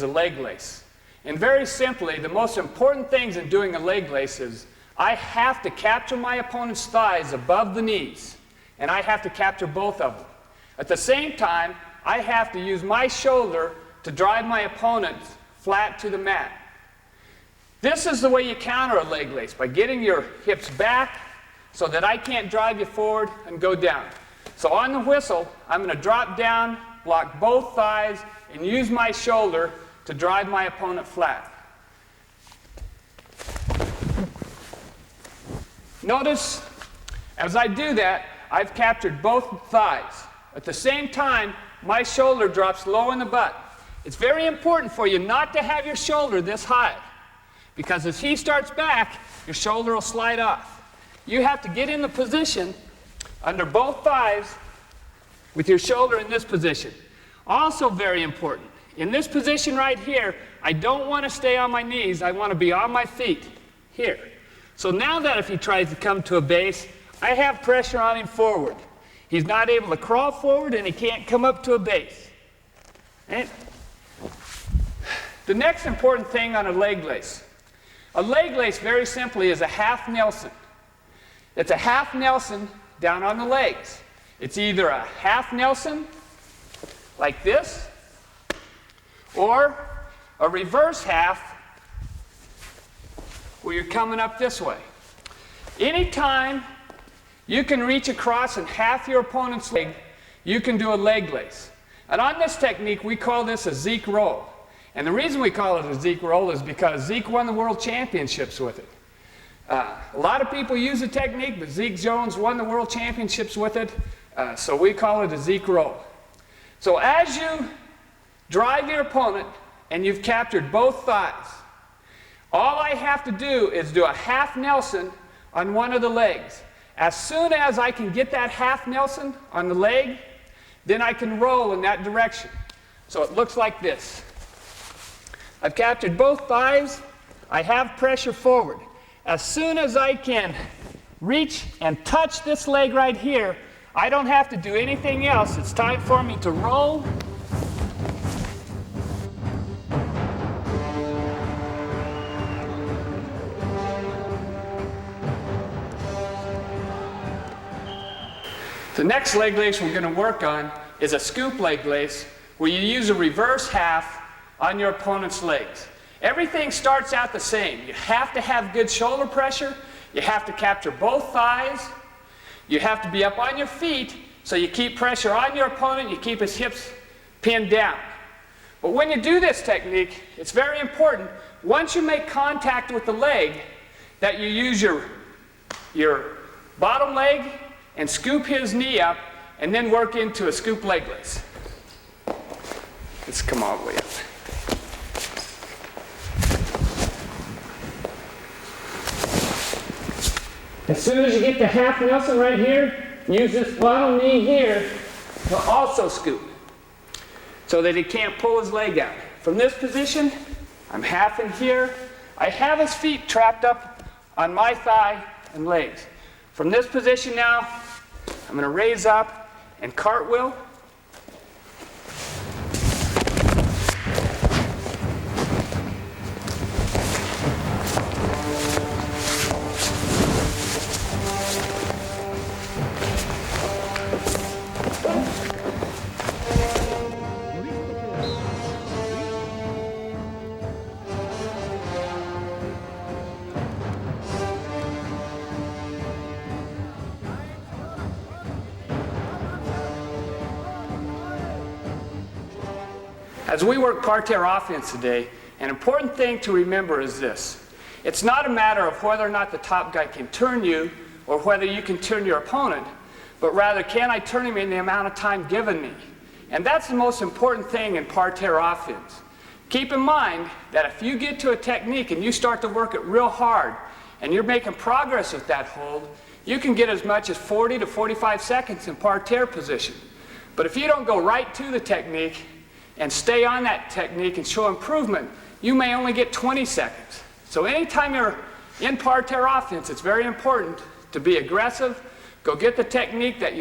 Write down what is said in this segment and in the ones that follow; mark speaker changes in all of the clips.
Speaker 1: a leg lace. And very simply, the most important things in doing a leg lace is I have to capture my opponent's thighs above the knees, and I have to capture both of them. At the same time, I have to use my shoulder to drive my opponent flat to the mat. This is the way you counter a leg lace, by getting your hips back so that I can't drive you forward and go down. So on the whistle, I'm going to drop down, block both thighs, and use my shoulder to drive my opponent flat. Notice, as I do that, I've captured both thighs. At the same time, my shoulder drops low in the butt. It's very important for you not to have your shoulder this high, because as he starts back, your shoulder will slide off. You have to get in the position under both thighs with your shoulder in this position. Also very important, in this position right here, I don't want to stay on my knees. I want to be on my feet here. So now that if he tries to come to a base, I have pressure on him forward. He's not able to crawl forward, and he can't come up to a base. Right? The next important thing on a leg lace. A leg lace, very simply, is a half Nelson. It's a half Nelson down on the legs. It's either a half Nelson, like this, or a reverse half, where you're coming up this way. Anytime you can reach across and half your opponent's leg, you can do a leg lace. And on this technique, we call this a Zeke roll. And the reason we call it a Zeke roll is because Zeke won the world championships with it. A lot of people use the technique, but Zeke Jones won the world championships with it, so we call it a Zeke roll. So as you drive your opponent and you've captured both thighs, all I have to do is do a half Nelson on one of the legs. As soon as I can get that half Nelson on the leg, then I can roll in that direction. So it looks like this. I've captured both thighs. I have pressure forward. As soon as I can reach and touch this leg right here, I don't have to do anything else. It's time for me to roll. The next leg lace we're going to work on is a scoop leg lace, where you use a reverse half on your opponent's legs. Everything starts out the same. You have to have good shoulder pressure. You have to capture both thighs. You have to be up on your feet, so you keep pressure on your opponent. You keep his hips pinned down. But when you do this technique, it's very important, once you make contact with the leg, that you use your bottom leg and scoop his knee up, and then work into a scoop leg lace. Let's come all the way up. As soon as you get the half Nelson right here, use this bottom knee here to also scoop, so that he can't pull his leg out. From this position, I'm half in here. I have his feet trapped up on my thigh and legs. From this position now, I'm going to raise up and cartwheel. As we work parterre offense today, an important thing to remember is this. It's not a matter of whether or not the top guy can turn you or whether you can turn your opponent, but rather, can I turn him in the amount of time given me? And that's the most important thing in parterre offense. Keep in mind that if you get to a technique and you start to work it real hard and you're making progress with that hold, you can get as much as 40 to 45 seconds in parterre position. But if you don't go right to the technique and stay on that technique and show improvement, you may only get 20 seconds. So anytime you're in parterre offense, it's very important to be aggressive, go get the technique that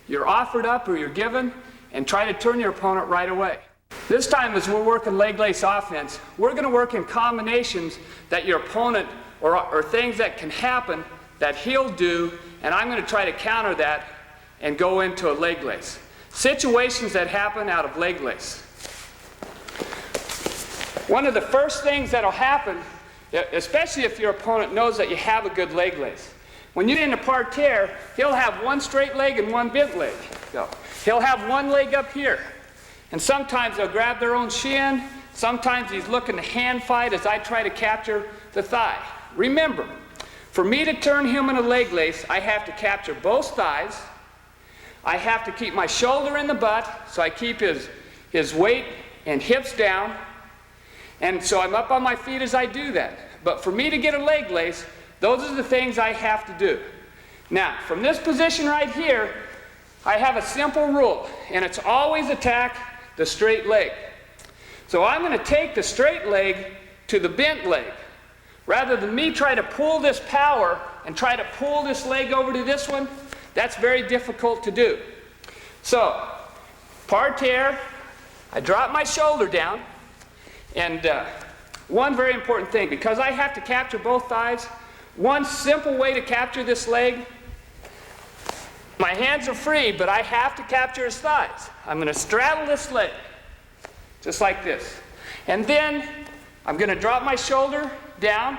Speaker 1: you're offered up or you're given, and try to turn your opponent right away. This time as we're working leg lace offense, we're going to work in combinations that your opponent or things that can happen that he'll do, and I'm going to try to counter that and go into a leg lace. Situations that happen out of leg lace. One of the first things that'll happen, especially if your opponent knows that you have a good leg lace, when you're in a parterre, he'll have one straight leg and one bent leg. He'll have one leg up here. And sometimes they'll grab their own shin. Sometimes he's looking to hand fight as I try to capture the thigh. Remember, for me to turn him in a leg lace, I have to capture both thighs. I have to keep my shoulder in the butt, so I keep his weight and hips down. And so I'm up on my feet as I do that. But for me to get a leg lace, those are the things I have to do. Now, from this position right here, I have a simple rule, and it's always attack the straight leg. So I'm going to take the straight leg to the bent leg. Rather than me try to pull this power and try to pull this leg over to this one, that's very difficult to do. So, parterre, I drop my shoulder down, and one very important thing, because I have to capture both thighs, one simple way to capture this leg, my hands are free, but I have to capture his thighs. I'm going to straddle this leg, just like this. And then I'm going to drop my shoulder down,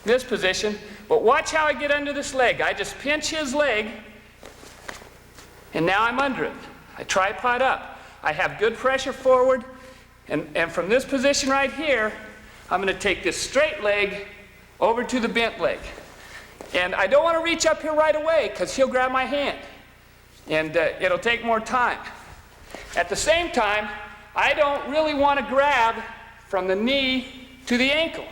Speaker 1: this position, but watch how I get under this leg. I just pinch his leg, and now I'm under it. I tripod up. I have good pressure forward, and from this position right here, I'm going to take this straight leg over to the bent leg. And I don't want to reach up here right away because he'll grab my hand, and it'll take more time. At the same time, I don't really want to grab from the knee to the ankle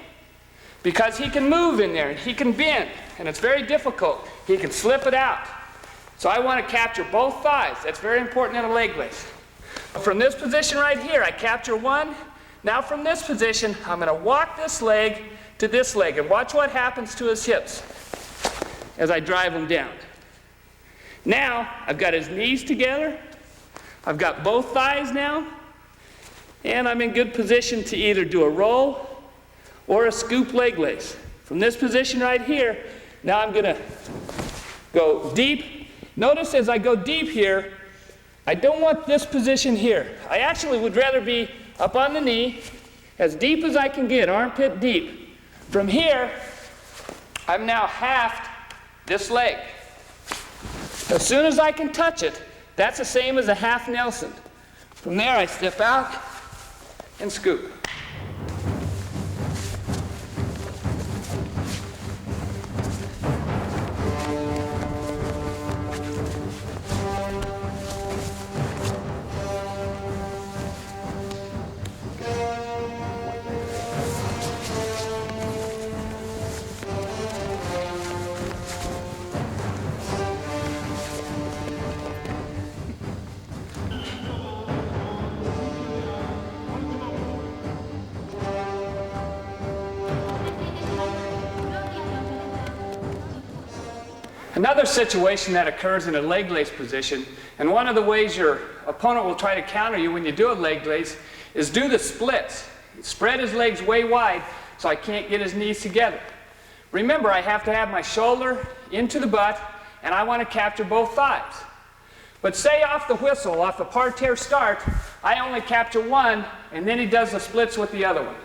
Speaker 1: because he can move in there and he can bend, and it's very difficult. He can slip it out. So I want to capture both thighs. That's very important in a leg lace. From this position right here, I capture one. Now from this position, I'm going to walk this leg to this leg, and watch what happens to his hips as I drive him down. Now, I've got his knees together. I've got both thighs now, and I'm in good position to either do a roll or a scoop leg lace. From this position right here, now I'm going to go deep. Notice as I go deep here, I don't want this position here. I actually would rather be up on the knee, as deep as I can get, armpit deep. From here, I'm now halved this leg. As soon as I can touch it, that's the same as a half Nelson. From there, I step out and scoop. Another situation that occurs in a leg lace position, and one of the ways your opponent will try to counter you when you do a leg lace, is do the splits. Spread his legs way wide so I can't get his knees together. Remember, I have to have my shoulder into the butt, and I want to capture both thighs. But say off the whistle, off the parterre start, I only capture one, and then he does the splits with the other one.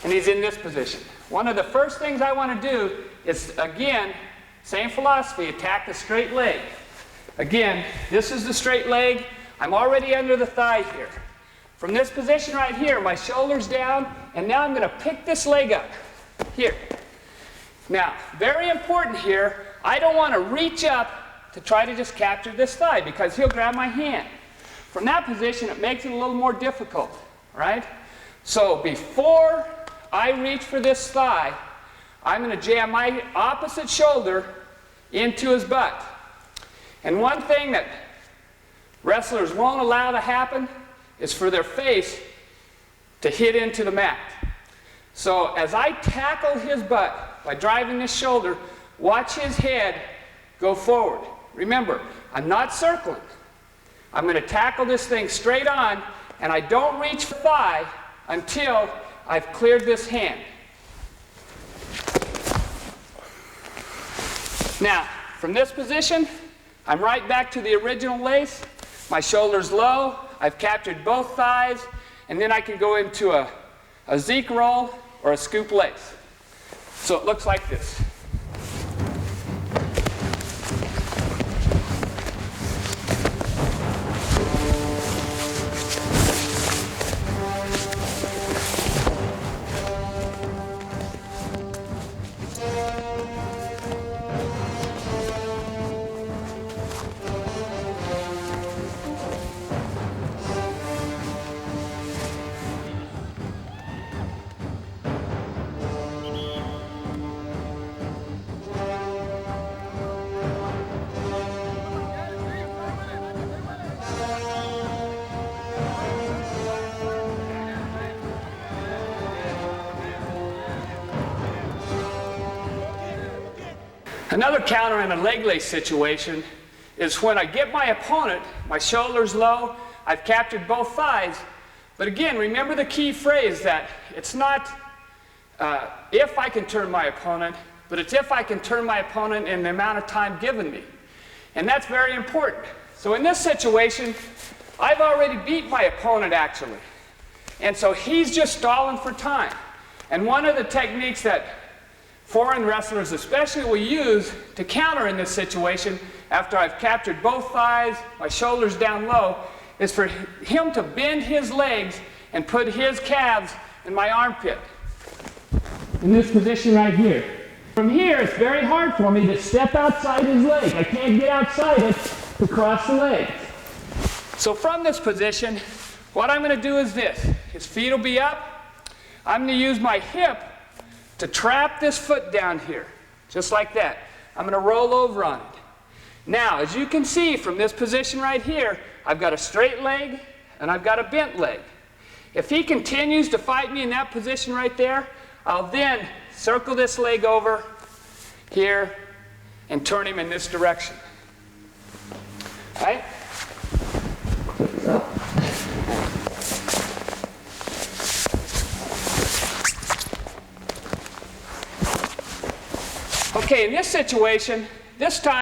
Speaker 1: And he's in this position. One of the first things I want to do is, again, same philosophy, attack the straight leg. Again, this is the straight leg. I'm already under the thigh here. From this position right here, my shoulder's down, and now I'm going to pick this leg up here. Now, very important here, I don't want to reach up to try to just capture this thigh because he'll grab my hand. From that position, it makes it a little more difficult, right? So before I reach for this thigh, I'm going to jam my opposite shoulder into his butt. And one thing that wrestlers won't allow to happen is for their face to hit into the mat. So as I tackle his butt by driving this shoulder, watch his head go forward. Remember, I'm not circling. I'm going to tackle this thing straight on, and I don't reach the thigh until I've cleared this hand. Now, from this position, I'm right back to the original lace. My shoulder's low, I've captured both thighs, and then I can go into a Zeke roll or a scoop lace. So it looks like this. Another counter in a leg lace situation is when I get my opponent, my shoulder's low, I've captured both thighs, but again, remember the key phrase that it's not if I can turn my opponent, but it's if I can turn my opponent in the amount of time given me. And that's very important. So in this situation, I've already beat my opponent actually. And so he's just stalling for time. And one of the techniques that foreign wrestlers especially will use to counter in this situation after I've captured both thighs, my shoulders down low, is for him to bend his legs and put his calves in my armpit. In this position right here. From here, it's very hard for me to step outside his leg. I can't get outside it to cross the legs. So from this position, what I'm going to do is this. His feet will be up. I'm going to use my hip to trap this foot down here, just like that. I'm going to roll over on it. Now, as you can see from this position right here, I've got a straight leg and I've got a bent leg. If he continues to fight me in that position right there, I'll then circle this leg over here and turn him in this direction. Right? Okay, in this situation, this time